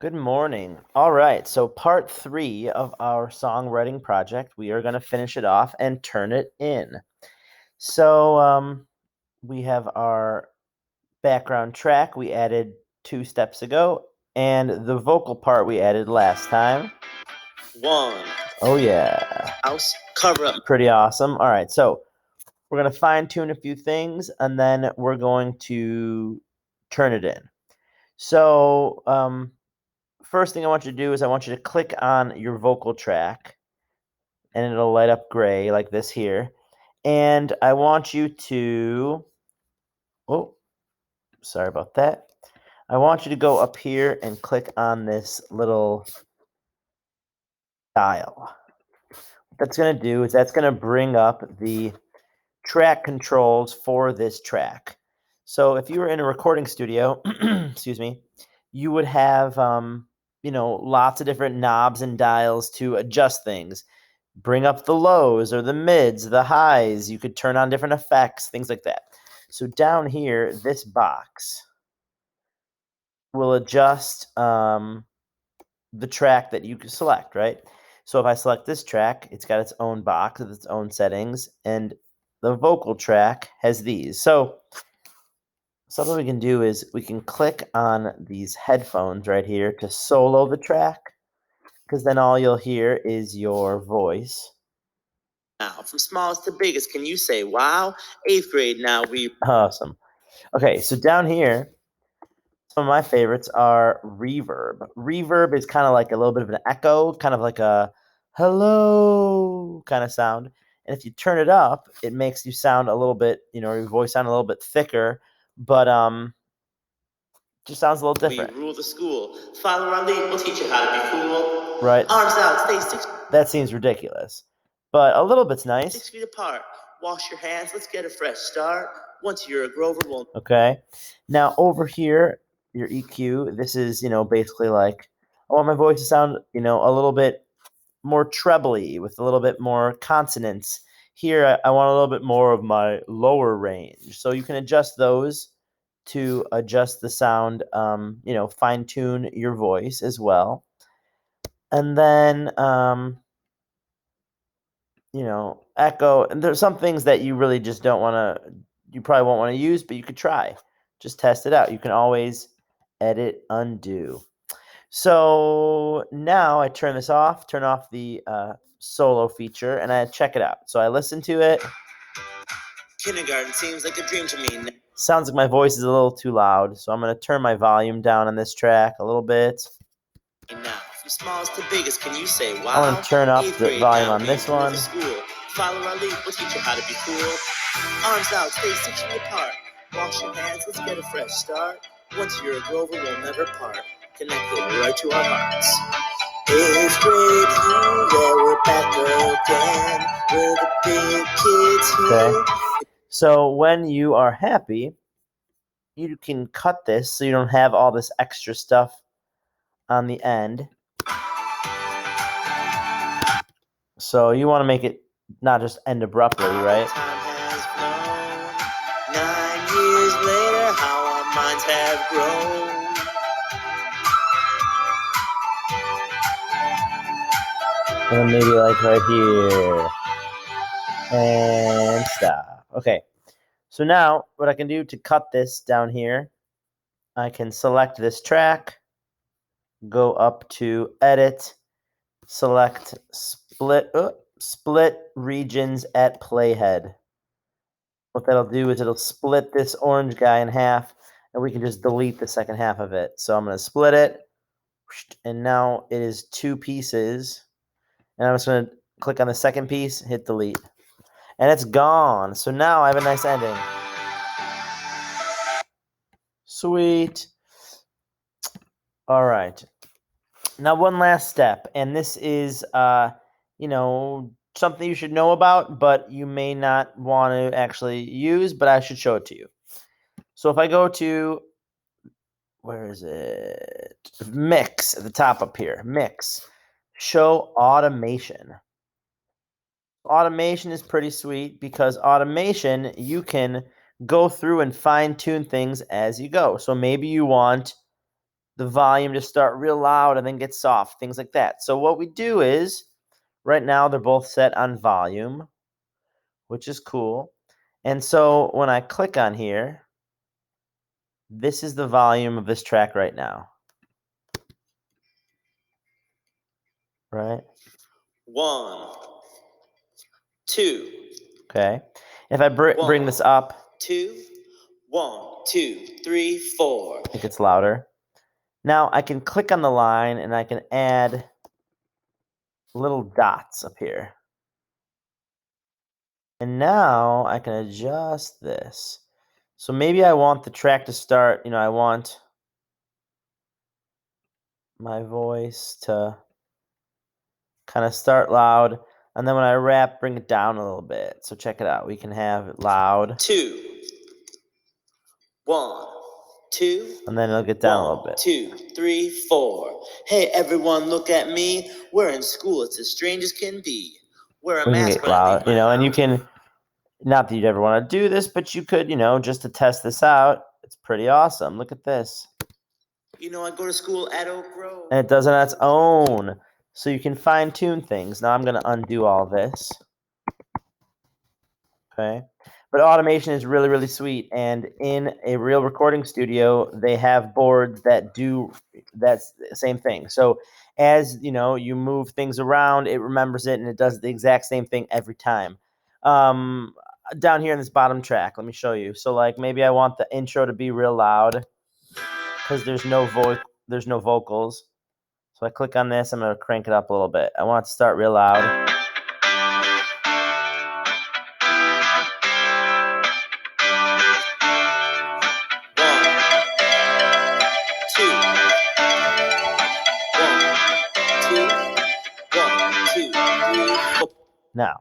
Good morning. All right, so part 3 of our songwriting project. We are going to finish it off and turn it in. So we have our background track we added 2 steps ago, and the vocal part we added last time. One. Oh yeah. House cover up. Pretty awesome. All right, so we're going to fine tune a few things, and then we're going to turn it in. So first thing I want you to do is I want you to click on your vocal track, and it'll light up gray like this here. And I want you to, oh, sorry about that. I want you to go up here and click on this little dial. What that's going to do is that's going to bring up the track controls for this track. So if you were in a recording studio, excuse me, you would have, lots of different knobs and dials to adjust things. Bring up the lows or the mids, the highs. You could turn on different effects, things like that. So down here, this box will adjust the track that you can select, right? So if I select this track, it's got its own box with its own settings, and the vocal track has these. So something we can do is we can click on these headphones right here to solo the track, because then all you'll hear is your voice. Now, from smallest to biggest, can you say wow? 8th grade now we. Awesome. Okay, so down here, some of my favorites are reverb. Reverb is kind of like a little bit of an echo, kind of like a hello kind of sound. And if you turn it up, it makes you sound a little bit, your voice sound a little bit thicker, but just sounds a little different. We rule the school. Follow our lead, we'll teach you how to be cool. Right? Arms out, stay 6. That seems ridiculous, but a little bit's nice. 6 feet apart. Wash your hands, let's get a fresh start. Once you're a Grover, we'll. Okay. Now over here, your EQ, this is, basically like, I want my voice to sound, a little bit more trebly with a little bit more consonants. Here, I want a little bit more of my lower range. So you can adjust those to adjust the sound, fine tune your voice as well. And then, echo. And there's some things that you really just don't want to, you probably won't want to use, but you could try. Just test it out. You can always edit, undo. So now I turn this off, turn off the solo feature, and I check it out. So I listen to it. Kindergarten seems like a dream to me. Sounds like my voice is a little too loud, so I'm going to turn my volume down on this track a little bit. Now, from smallest to biggest, can you say wow? I'm going to turn up the volume on this one. Follow our lead, we'll teach you how to be cool. Arms out, stay 6 feet apart. Wash your hands, let's get a fresh start. Once you're a Grover, we'll never part. Connected right to our hearts. 8th grade, yeah, we're back again. We're the big kids here. Okay. So when you are happy, you can cut this so you don't have all this extra stuff on the end. So you want to make it not just end abruptly, right? Time has flown. 9 years later, how our minds have grown. And then maybe like right here. And stop. Okay. So now what I can do to cut this down here, I can select this track, go up to edit, select split regions at playhead. What that'll do is it'll split this orange guy in half, and we can just delete the second half of it. So I'm going to split it, and now it is 2 pieces. And I'm just going to click on the second piece, hit delete. And it's gone. So now I have a nice ending. Sweet. All right. Now one last step, and this is, something you should know about, but you may not want to actually use, but I should show it to you. So if I go to, where is it? Mix at the top up here. Mix. Show automation. Automation is pretty sweet because automation, you can go through and fine tune things as you go. So maybe you want the volume to start real loud and then get soft, things like that. So what we do is, right now they're both set on volume, which is cool. And so when I click on here, this is the volume of this track right now. Right? 1, 2. Okay. If I bring this up, 2, 1, 2, 3, 4. it gets louder. Now I can click on the line and I can add little dots up here. And now I can adjust this. So maybe I want the track to start, I want my voice to kind of start loud. And then when I rap, bring it down a little bit. So check it out. We can have it loud. 2, 1, 2. And then it'll get down a little bit. 2, 3, 4. Hey everyone, look at me. We're in school. It's as strange as can be. Wear a We can mask get when I loud, leave my and you house. can, not that you'd ever want to do this, but you could, just to test this out. It's pretty awesome. Look at this. I go to school at Oak Grove. And it does it on its own. So you can fine tune things. Now I'm going to undo all this. Okay. But automation is really, really sweet. And in a real recording studio, they have boards that do that same thing. So as you move things around, it remembers it and it does the exact same thing every time. Down here in this bottom track, let me show you. So like maybe I want the intro to be real loud because there's no vocals. So I click on this, I'm going to crank it up a little bit. I want it to start real loud. 1, 2, 3, 4. Now,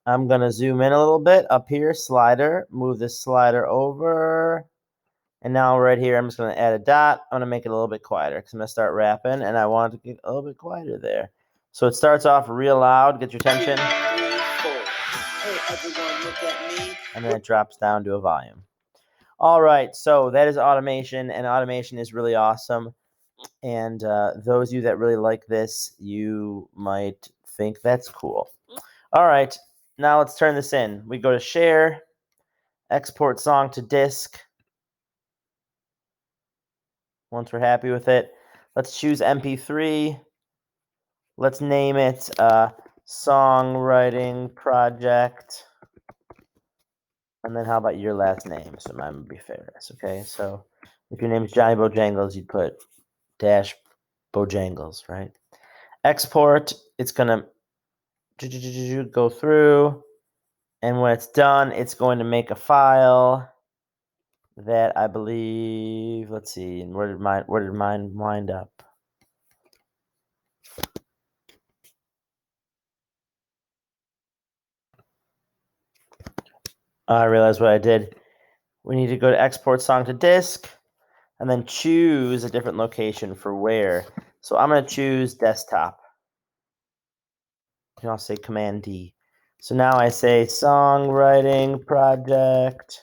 I'm going to zoom in a little bit up here, slider, move this slider over. And now right here, I'm just going to add a dot. I'm going to make it a little bit quieter because I'm going to start rapping and I want it to get a little bit quieter there. So it starts off real loud, get your attention. 2, 3, 4. Hey everyone, look at me. And then it drops down to a volume. All right, so that is automation, and automation is really awesome. And those of you that really like this, you might think that's cool. All right, now let's turn this in. We go to share, export song to disk. Once we're happy with it, let's choose MP3. Let's name it Songwriting Project. And then how about your last name? So mine would be Ferris, okay? So if your name is Johnny Bojangles, you'd put dash Bojangles, right? Export, it's going to go through. And when it's done, it's going to make a file that I believe, let's see, and where did mine wind up? I realized what I did. We need to go to export song to disk and then choose a different location for where. So I'm going to choose desktop. You can also say Command D. So now I say Songwriting Project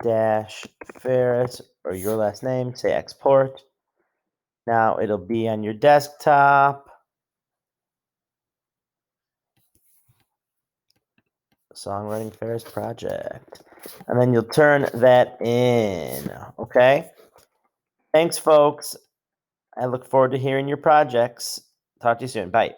dash Ferris, or your last name, say export. Now it'll be on your desktop. Songwriting Ferris Project. And then you'll turn that in. Okay? Thanks, folks. I look forward to hearing your projects. Talk to you soon. Bye.